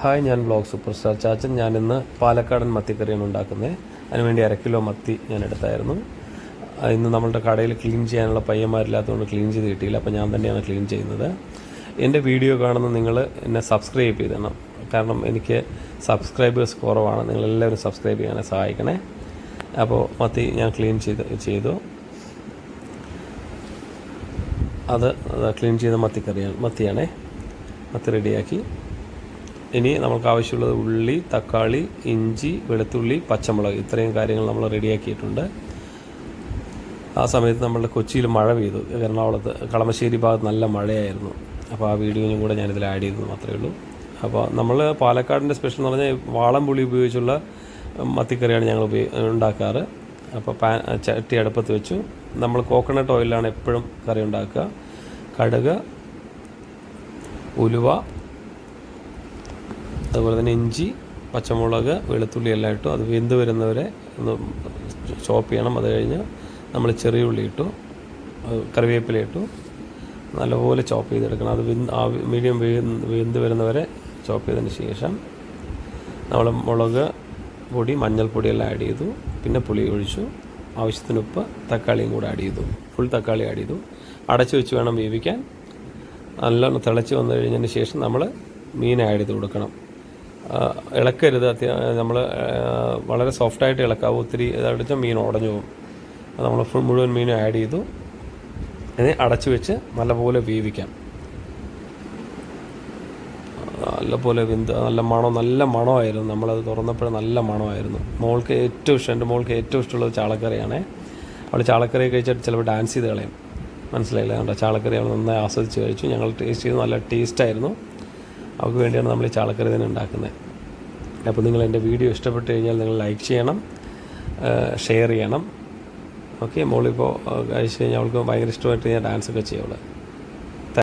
Hi, ഞാൻ vlog super star ചാച്ചൻ. ഞാനിന്ന് പാലക്കാടൻ മത്തിക്കറിയാണ് ഉണ്ടാക്കുന്നത്. അതിനുവേണ്ടി 1 കിലോ മത്തി ഞാൻ എടുത്തായിരുന്നു. ഇന്ന് നമ്മളുടെ കടയിൽ ക്ലീൻ ചെയ്യാനുള്ള പയ്യന്മാരില്ലാത്തതുകൊണ്ട് ക്ലീൻ ചെയ്ത് കിട്ടിയില്ല. അപ്പോൾ ഞാൻ തന്നെയാണ് ക്ലീൻ ചെയ്യുന്നത്. എൻ്റെ വീഡിയോ കാണുന്ന നിങ്ങൾ എന്നെ സബ്സ്ക്രൈബ് ചെയ്തണം. കാരണം എനിക്ക് സബ്സ്ക്രൈബേഴ്സ് കുറവാണ്. നിങ്ങളെല്ലാവരും സബ്സ്ക്രൈബ് ചെയ്യാനെ സഹായിക്കണേ. അപ്പോൾ മത്തി ഞാൻ ക്ലീൻ ചെയ്തു. അത് ക്ലീൻ ചെയ്ത മത്തിയാണേ. മത്തി റെഡിയാക്കി. ഇനി നമുക്ക് ആവശ്യമുള്ളത് ഉള്ളി, തക്കാളി, ഇഞ്ചി, വെളുത്തുള്ളി, പച്ചമുളക്, ഇത്രയും കാര്യങ്ങൾ നമ്മൾ റെഡിയാക്കിയിട്ടുണ്ട്. ആ സമയത്ത് നമ്മളുടെ കൊച്ചിയിൽ മഴ പെയ്തു. എറണാകുളത്ത് കളമശ്ശേരി ഭാഗത്ത് നല്ല മഴയായിരുന്നു. അപ്പോൾ ആ വീഡിയോയും കൂടെ ഞാനിതിൽ ആഡ് ചെയ്തത് മാത്രമേ ഉള്ളൂ. അപ്പോൾ നമ്മൾ പാലക്കാടിൻ്റെ സ്പെഷ്യൽ എന്ന് പറഞ്ഞാൽ വാളംപുളി ഉപയോഗിച്ചുള്ള മത്തിക്കറിയാണ് ഞങ്ങൾ ഉണ്ടാക്കാറ്. അപ്പോൾ ചട്ടി അടുപ്പത്ത് വെച്ചു. നമ്മൾ കോക്കനട്ട് ഓയിലാണ് എപ്പോഴും കറി ഉണ്ടാക്കുക. കടുക്, ഉലുവ, അതുപോലെ തന്നെ ഇഞ്ചി, പച്ചമുളക്, വെളുത്തുള്ളി എല്ലാം ഇട്ടു. അത് വെന്ത് വരുന്നവരെ ഒന്ന് ചോപ്പ് ചെയ്യണം. അത് കഴിഞ്ഞ് നമ്മൾ ചെറിയ ഉള്ളി ഇട്ടു, കറിവേപ്പില ഇട്ടു, നല്ലപോലെ ചോപ്പ് ചെയ്തെടുക്കണം. അത് മീഡിയം വെന്ത് വരുന്നവരെ ചോപ്പ് ചെയ്തതിന് ശേഷം നമ്മൾ മുളക് പൊടി, മഞ്ഞൾപ്പൊടി എല്ലാം ആഡ് ചെയ്തു. പിന്നെ പുളി ഒഴിച്ചു, ആവശ്യത്തിന് ഉപ്പ്, തക്കാളിയും കൂടെ ആഡ് ചെയ്തു. ഫുൾ തക്കാളി ആഡ് ചെയ്തു. അടച്ചു വെച്ച് വേണം വേവിക്കാൻ. നല്ലോണം തിളച്ച് വന്നു കഴിഞ്ഞതിന് ശേഷം നമ്മൾ മീൻ ആഡ് ചെയ്ത് കൊടുക്കണം. ഇളക്കരുത്. നമ്മൾ വളരെ സോഫ്റ്റായിട്ട് ഇളക്കാവും. ഒത്തിരി ഇതടിച്ചാൽ മീൻ ഉടഞ്ഞു പോകും. അത് നമ്മൾ മുഴുവൻ മീനും ആഡ് ചെയ്തു. ഇതിനെ അടച്ചു വെച്ച് നല്ലപോലെ വേവിക്കാം. നല്ലപോലെ നല്ല മണമായിരുന്നു. നമ്മളത് തുറന്നപ്പോൾ നല്ല മണമായിരുന്നു. എൻ്റെ മോൾക്ക് ഏറ്റവും ഇഷ്ടമുള്ളത് ചാളക്കറിയാണേ. അവൾ ചാളക്കറി കഴിച്ചിട്ട് ചിലപ്പോൾ ഡാൻസ് ചെയ്ത് കളയും. മനസ്സിലായില്ല? നമ്മുടെ ചാളക്കറി അവൾ നന്നായി ആസ്വദിച്ച് കഴിച്ചു. ഞങ്ങൾ ടേസ്റ്റ് ചെയ്ത് നല്ല ടേസ്റ്റായിരുന്നു. അവർക്ക് വേണ്ടിയാണ് നമ്മൾ ഈ ചാളക്കറി തന്നെ ഉണ്ടാക്കുന്നത്. അപ്പോൾ നിങ്ങൾ എൻ്റെ വീഡിയോ ഇഷ്ടപ്പെട്ട് കഴിഞ്ഞാൽ നിങ്ങൾ ലൈക്ക് ചെയ്യണം, ഷെയർ ചെയ്യണം. ഓക്കെ, മോളിപ്പോൾ കഴിച്ച് കഴിഞ്ഞാൽ അവൾക്ക് ഭയങ്കര ഇഷ്ടമായിട്ട് ഞാൻ ഡാൻസൊക്കെ ചെയ്യും.